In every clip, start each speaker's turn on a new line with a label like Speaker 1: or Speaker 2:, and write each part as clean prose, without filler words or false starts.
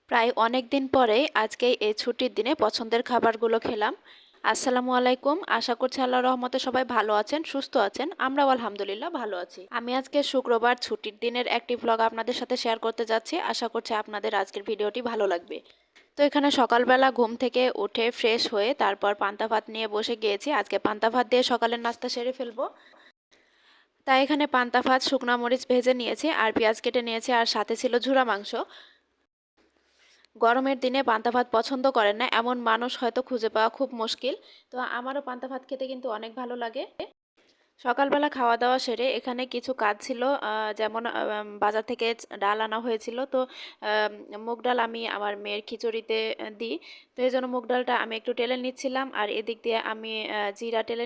Speaker 1: প্রায় অনেক দিন পরেই আজকে এই ছুটির দিনে পছন্দের খাবারগুলো খেলাম। আসসালামু আলাইকুম, আশা করছি আল্লাহর রহমতে সবাই ভালো আছেন, সুস্থ আছেন। আমরাও আলহামদুলিল্লাহ ভালো আছি। আমি আজকে শুক্রবার ছুটির দিনের একটি ভ্লগ আপনাদের সাথে শেয়ার করতে যাচ্ছি। আশা করছি আপনাদের আজকের ভিডিওটি ভালো লাগবে। তো এখানে সকালবেলা ঘুম থেকে উঠে ফ্রেশ হয়ে তারপর পান্তা ভাত নিয়ে বসে গিয়েছি। আজকে পান্তা ভাত দিয়ে সকালের নাস্তা সেরে ফেলবো। তাই এখানে পান্তা ভাত শুকনা মরিচ ভেজে নিয়েছি আর পেঁয়াজ কেটে নিয়েছি, আর সাথে ছিল ঝুরা মাংস। গরমের দিনে পান্তা ভাত পছন্দ করেন না এমন মানুষ হয়তো খুঁজে পাওয়া খুব মুশকিল। তো আমারও পান্তা ভাত খেতে কিন্তু অনেক ভালো লাগে। সকালবেলা খাওয়া দাওয়া সেরে এখানে কিছু কাজ ছিল, যেমন বাজার থেকে ডাল আনা হয়েছিল। তো আম, মুগ ডাল আমি আমার মেয়ের খিচুড়িতে দিই। তো এই জন্য মুগ ডালটা আমি একটু টেলে নিচ্ছিলাম, আর এদিক দিয়ে আমি জিরা টেলে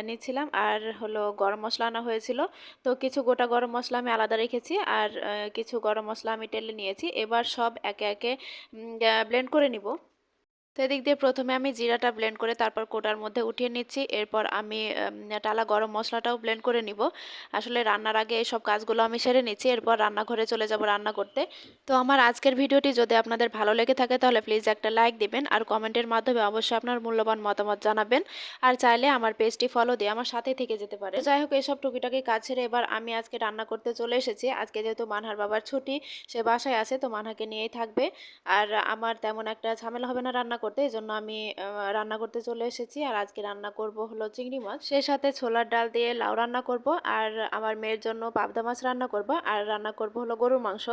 Speaker 1: নিচ্ছিলাম, আর হলো গরম মশলা আনা হয়েছিল। তো কিছু গোটা গরম মশলা আমি আলাদা রেখেছি, আর কিছু গরম মশলা আমি টেলে নিয়েছি। এবার সব একে একে ব্লেন্ড করে নিব। তো এদিক দিয়ে প্রথমে আমি জিরাটা ব্লেন্ড করে তারপর কোটার মধ্যে উঠিয়ে নিচ্ছি। এরপর আমি টালা গরম মশলাটাও ব্লেন্ড করে নিব। আসলে রান্নার আগে এইসব কাজগুলো আমি সেরে নিচ্ছি, এরপর রান্নাঘরে চলে যাব রান্না করতে। তো আমার আজকের ভিডিওটি যদি আপনাদের ভালো লেগে থাকে তাহলে প্লিজ একটা লাইক দিবেন, আর কমেন্টের মাধ্যমে অবশ্যই আপনার মূল্যবান মতামত জানাবেন। আর চাইলে আমার পেজটি ফলো দিয়ে আমার সাথে থেকে যেতে পারে। তো যাই হোক, এইসব টুকিটাকি কাজ ছেড়ে এবার আমি আজকে রান্না করতে চলে এসেছি। আজকে যেহেতু মানহার বাবার ছুটি, সে বাসায় আছে, তো মানহাকে নিয়েই থাকবে। আর আমার তেমন একটা ঝামেলা হবে না রান্না করতে, এই জন্য আমি রান্না করতে চলে এসেছি। আর আজকে রান্না করব হলো চিংড়ি মাছ, সেই সাথে ছোলার ডাল দিয়ে লাউ রান্না করব, আর আমার মেয়ের জন্য পাবদা মাছ রান্না করব, আর রান্না করব হলো গরুর মাংস।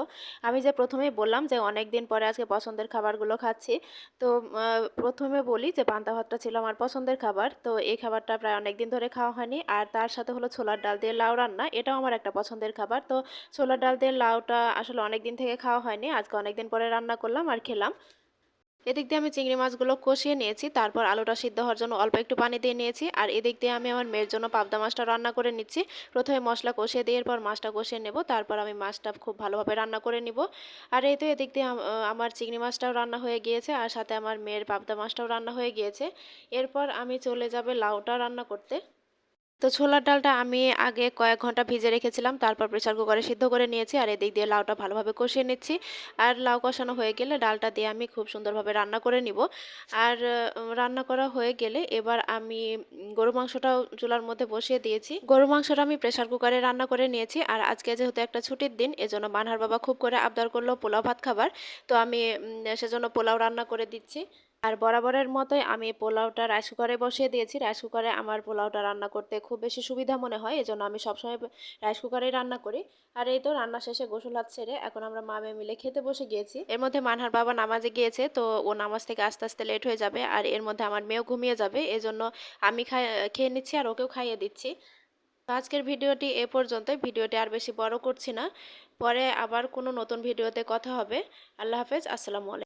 Speaker 1: আমি যে প্রথমেই বললাম যে অনেক দিন পরে আজকে পছন্দের খাবারগুলো খাচ্ছি। তো প্রথমে বলি যে পান্তা ভাতটা ছিল আমার পছন্দের খাবার। তো এই খাবারটা প্রায় অনেক দিন ধরে খাওয়া হয়নি, আর তার সাথে হলো ছোলার ডাল দিয়ে লাউ রান্না, এটাও আমার একটা পছন্দের খাবার। তো ছোলার ডাল দিয়ে লাউটা আসলে অনেক দিন থেকে খাওয়া হয়নি, আজকে অনেক দিন পরে রান্না করলাম আর খেলাম। এদিক দিয়ে আমি চিংড়ি মাছগুলো কষিয়ে নিয়েছি, তারপর আলুটা সিদ্ধ হওয়ার জন্য অল্প একটু পানি দিয়ে নিয়েছি। আর এদিক দিয়ে আমি আমার মেয়ের জন্য পাবদা মাছটা রান্না করে নিচ্ছি। প্রথমে মশলা কষিয়ে দিয়ে এরপর মাছটা কষিয়ে নেব, তারপর আমি মাছটা খুব ভালোভাবে রান্না করে নিব। আর এই তো এদিক দিয়ে আমার চিংড়ি মাছটাও রান্না হয়ে গিয়েছে, আর সাথে আমার মেয়ের পাবদা মাছটাও রান্না হয়ে গিয়েছে। এরপর আমি চলে যাবে লাউটা রান্না করতে। তো ছোলার ডালটা আমি আগে কয়েক ঘন্টা ভিজে রেখেছিলাম, তারপর প্রেসার কুকারে সিদ্ধ করে নিয়েছি। আর এদিক দিয়ে লাউটা ভালোভাবে কষিয়ে নিচ্ছি। আর লাউ কষানো হয়ে গেলে ডালটা দিয়ে আমি খুব সুন্দরভাবে রান্না করে নিব। আর রান্না করা হয়ে গেলে এবার আমি গরু মাংসটাও চুলার মধ্যে বসিয়ে দিয়েছি। গরু মাংসটা আমি প্রেসার কুকারে রান্না করে নিয়েছি। আর আজকে যেহেতু একটা ছুটির দিন, এজন্য মানহার বাবা খুব করে আবদার করলো পোলাও ভাত খাবার। তো আমি সেজন্য পোলাও রান্না করে দিচ্ছি। আর বরাবরের মতোই আমি পোলাওটা রাইস কুকারে বসিয়ে দিয়েছি। রাইস কুকারে আমার পোলাওটা রান্না করতে খুব বেশি সুবিধা মনে হয়, এজন্য আমি সবসময় রাইস কুকারেই রান্না করি। আর এই তো রান্না শেষে গোসল হাত ছেড়ে এখন আমরা মা মেয়ে মিলে খেতে বসে গিয়েছি। এর মধ্যে মানহার বাবা নামাজে গিয়েছে, তো ও নামাজ থেকে আস্তে আস্তে লেট হয়ে যাবে, আর এর মধ্যে আমার মেয়েও ঘুমিয়ে যাবে, এজন্য আমি খেয়ে নিচ্ছি আর ওকেও খাইয়ে দিচ্ছি। তো আজকের ভিডিওটি এ পর্যন্তই। ভিডিওটি আর বেশি বড় করছি না, পরে আবার কোনো নতুন ভিডিওতে কথা হবে। আল্লাহ হাফেজ, আসসালামু আলাইকুম।